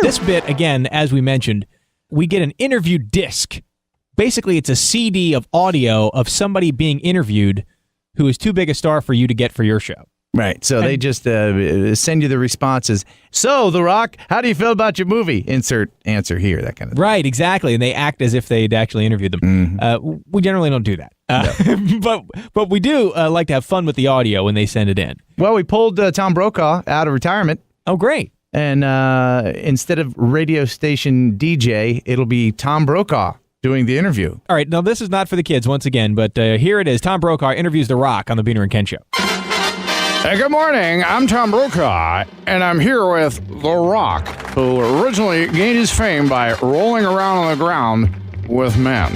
This bit, again, as we mentioned, we get an interview disc. Basically, it's a CD of audio of somebody being interviewed who is too big a star for you to get for your show. Right. So they just send you the responses. So, The Rock, how do you feel about your movie? Insert answer here, that kind of thing. Right, exactly. And they act as if they'd actually interviewed them. Mm-hmm. We generally don't do that. No. But we do like to have fun with the audio when they send it in. Well, we pulled Tom Brokaw out of retirement. Oh, great. And instead of radio station DJ, it'll be Tom Brokaw doing the interview. All right. Now, this is not for the kids once again, but here it is. Tom Brokaw interviews The Rock on the Beaner and Ken Show. Hey, good morning. I'm Tom Brokaw, and I'm here with The Rock, who originally gained his fame by rolling around on the ground with men.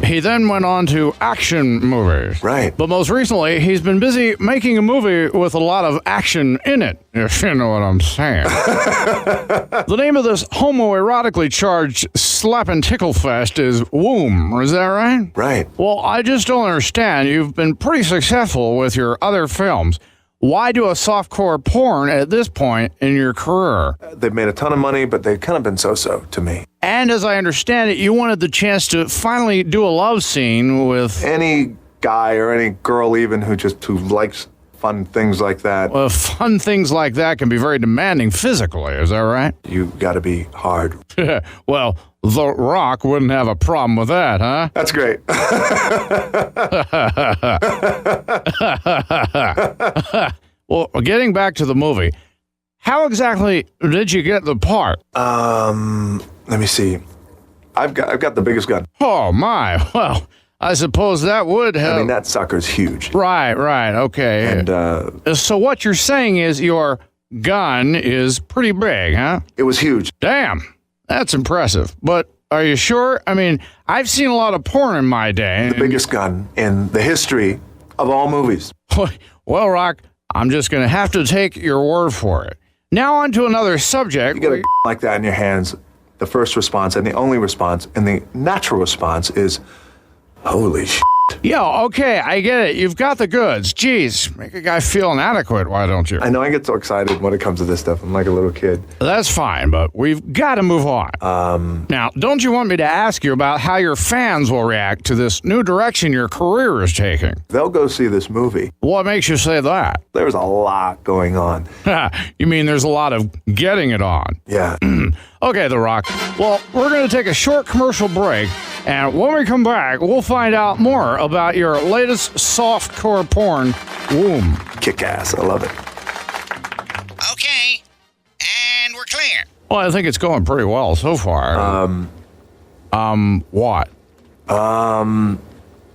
He then went on to action movies. Right. But most recently, he's been busy making a movie with a lot of action in it, if you know what I'm saying. The name of this homoerotically charged slap and tickle fest is Womb. Is that right? Right. Well, I just don't understand. You've been pretty successful with your other films. Why do a softcore porn at this point in your career? They've made a ton of money, but they've kind of been so-so to me. And as I understand it, you wanted the chance to finally do a love scene with Any guy or any girl even who likes fun things like that. Well, fun things like that can be very demanding physically, is that right? You gotta be hard. Well, The Rock wouldn't have a problem with that, huh? That's great. Well, getting back to the movie, how exactly did you get the part? Let me see. I've got the biggest gun. Oh, my. Well, I suppose that would help. I mean, that sucker's huge. Right, okay. And, so what you're saying is your gun is pretty big, huh? it was huge. Damn, that's impressive. But are you sure? I mean, I've seen a lot of porn in my day. The biggest gun in the history of all movies. Well, Rock, I'm just going to have to take your word for it. Now on to another subject. You get a like that in your hands, the first response and the only response and the natural response is, holy shit. Yeah, okay, I get it. You've got the goods. Jeez, make a guy feel inadequate, why don't you? I know I get so excited when it comes to this stuff. I'm like a little kid. That's fine, but we've got to move on. Now, don't you want me to ask you about how your fans will react to this new direction your career is taking? They'll go see this movie. What makes you say that? There's a lot going on. You mean there's a lot of getting it on? Yeah. Okay, The Rock. Well, we're going to take a short commercial break, and when we come back, we'll find out more about your latest softcore porn, Womb. Kick ass. I love it. Okay, and we're clear. Well, I think it's going pretty well so far. What?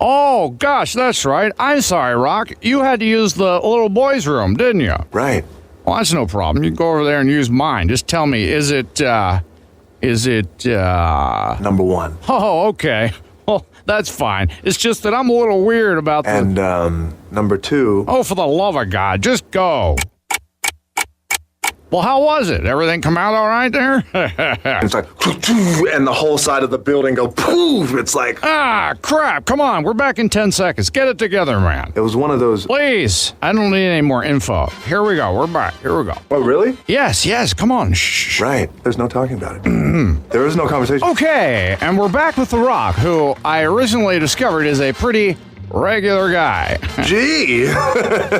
Oh, gosh, that's right. I'm sorry, Rock. You had to use the little boy's room, didn't you? Right. Well, that's no problem. You can go over there and use mine. Just tell me, is it Number one. Oh, okay. Well, that's fine. It's just that I'm a little weird about the... And, number two. Oh, for the love of God, just go. Well, how was it? Everything come out all right there? It's like, and the whole side of the building go poof. It's like, Ah, crap. Come on. We're back in 10 seconds. Get it together, man. it was one of those. Please. I don't need any more info. Here we go. We're back. Here we go. Oh, really? Yes. Come on. Shh. Right. There's no talking about it. There is no conversation. Okay, and we're back with The Rock, who I originally discovered is a pretty regular guy. Gee.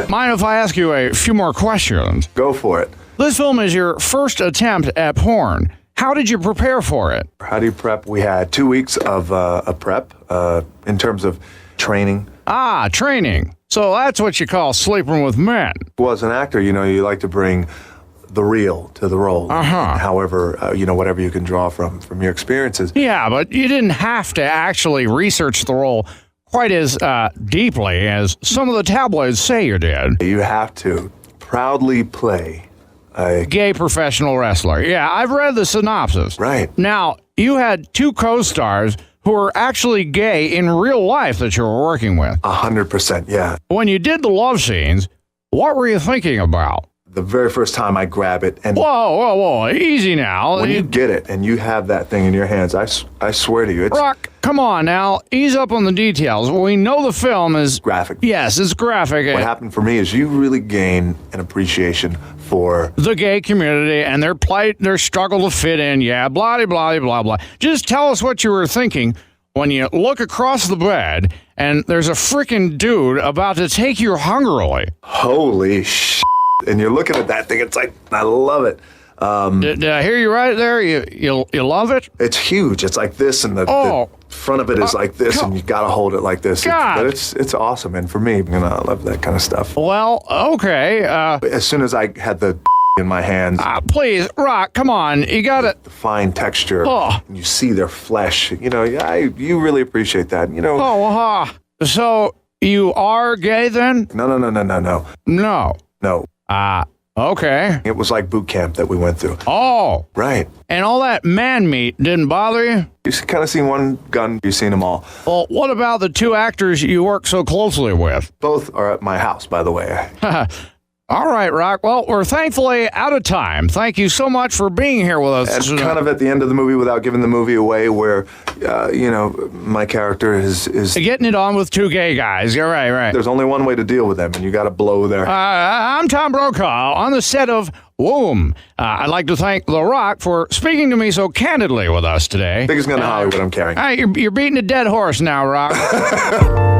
Mind if I ask you a few more questions? Go for it. This film is your first attempt at porn. How did you prepare for it? How do you prep? We had 2 weeks of a prep in terms of training. Ah, training. So that's what you call sleeping with men. Well, as an actor, you like to bring the real to the role. However, whatever you can draw from your experiences. Yeah, but you didn't have to actually research the role quite as deeply as some of the tabloids say you did. You have to proudly play a Gay professional wrestler. Yeah, I've read the synopsis. Right. Now, you had two co-stars who were actually gay in real life that you were working with. 100%, yeah. When you did the love scenes, what were you thinking about? the very first time I grab it, and Whoa. Easy now. when you get it and you have that thing in your hands, I swear to you, it's Rock, come on now. Ease up on the details. We know the film is... graphic. Yes, it's graphic. What happened for me is you really gain an appreciation for The gay community and their plight, their struggle to fit in. Yeah, blah, blah, blah, blah. Just tell us what you were thinking when you look across the bed and there's a freaking dude about to take you hungrily. holy shit. And you're looking at that thing, it's like, I love it. Did I hear you right there? You love it? It's huge. It's like this, and the front of it is like this, and you got to hold it like this. God. But it's awesome. And for me, I love that kind of stuff. Well, okay. As soon as I had the in my hands, Please, Rock, come on. You got it. the fine texture, Oh. and you see their flesh, you really appreciate that. So you are gay then? No. No. Okay. It was like boot camp that we went through. Oh, Right. and all that man meat didn't bother you? You kind of seen one gun, you've seen them all. Well, what about the two actors you work so closely with? Both are at my house, by the way. All right, Rock. Well, we're thankfully out of time. Thank you so much for being here with us. And kind of at the end of the movie, without giving the movie away, where, my character is Getting it on with two gay guys. You're right. there's only one way to deal with them, and you got to blow their... I'm Tom Brokaw on the set of Womb. I'd like to thank The Rock for speaking to me so candidly with us today. biggest gun in Hollywood I'm carrying. You're beating a dead horse now, Rock.